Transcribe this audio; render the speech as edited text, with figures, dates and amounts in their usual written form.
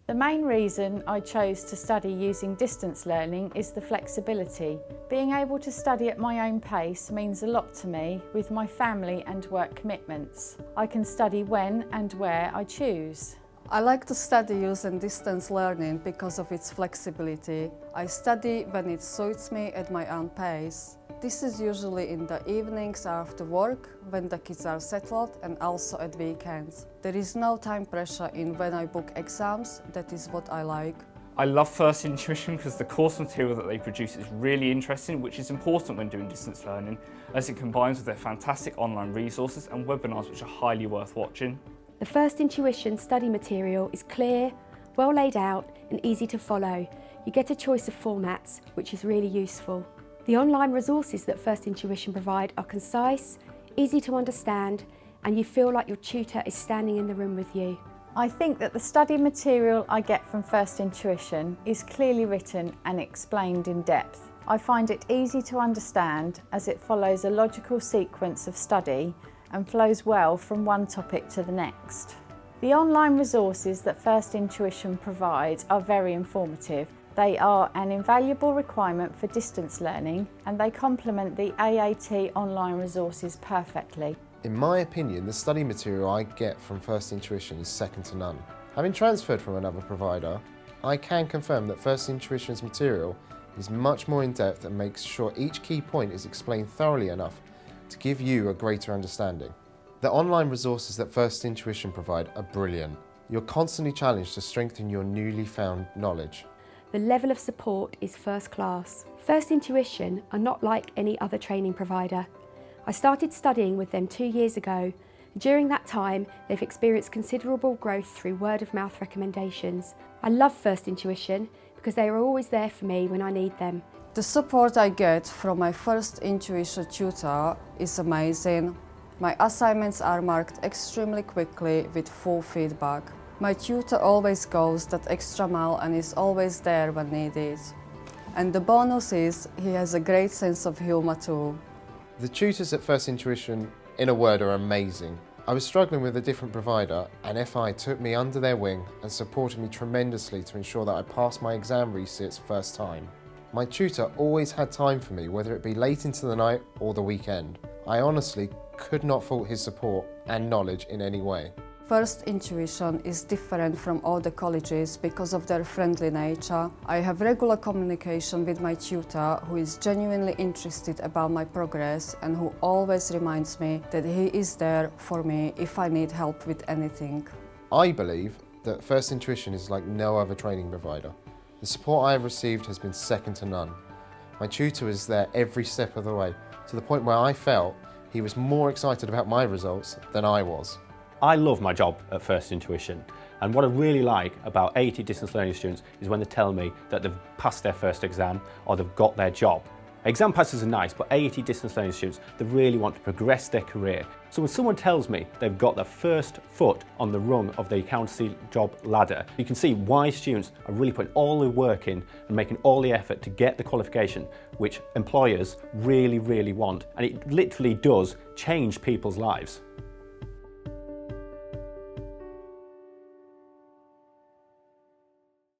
The main reason I chose to study using distance learning is the flexibility. Being able to study at my own pace means a lot to me with my family and work commitments. I can study when and where I choose. I like to study using distance learning because of its flexibility. I study when it suits me at my own pace. This is usually in the evenings after work, when the kids are settled, and also at weekends. There is no time pressure in when I book exams. That is what I like. I love First Intuition because the course material that they produce is really interesting, which is important when doing distance learning, as it combines with their fantastic online resources and webinars which are highly worth watching. The First Intuition study material is clear, well laid out and easy to follow. You get a choice of formats, which is really useful. The online resources that First Intuition provide are concise, easy to understand, and you feel like your tutor is standing in the room with you. I think that the study material I get from First Intuition is clearly written and explained in depth. I find it easy to understand as it follows a logical sequence of study and flows well from one topic to the next. The online resources that First Intuition provides are very informative. They are an invaluable requirement for distance learning and they complement the AAT online resources perfectly. In my opinion, the study material I get from First Intuition is second to none. Having transferred from another provider, I can confirm that First Intuition's material is much more in-depth and makes sure each key point is explained thoroughly enough to give you a greater understanding. The online resources that First Intuition provide are brilliant. You're constantly challenged to strengthen your newly found knowledge. The level of support is first class. First Intuition are not like any other training provider. I started studying with them 2 years ago. During that time, they've experienced considerable growth through word of mouth recommendations. I love First Intuition because they are always there for me when I need them. The support I get from my First Intuition tutor is amazing. My assignments are marked extremely quickly with full feedback. My tutor always goes that extra mile and is always there when needed. And the bonus is he has a great sense of humour too. The tutors at First Intuition, in a word, are amazing. I was struggling with a different provider and FI took me under their wing and supported me tremendously to ensure that I passed my exam resits first time. My tutor always had time for me, whether it be late into the night or the weekend. I honestly could not fault his support and knowledge in any way. First Intuition is different from all the colleges because of their friendly nature. I have regular communication with my tutor who is genuinely interested about my progress and who always reminds me that he is there for me if I need help with anything. I believe that First Intuition is like no other training provider. The support I have received has been second to none. My tutor was there every step of the way, to the point where I felt he was more excited about my results than I was. I love my job at First Intuition, and what I really like about AAT distance learning students is when they tell me that they've passed their first exam or they've got their job. Exam passes are nice, but AAT distance learning students, they really want to progress their career. So when someone tells me they've got their first foot on the rung of the accountancy job ladder, you can see why students are really putting all the work in and making all the effort to get the qualification, which employers really, really want. And it literally does change people's lives.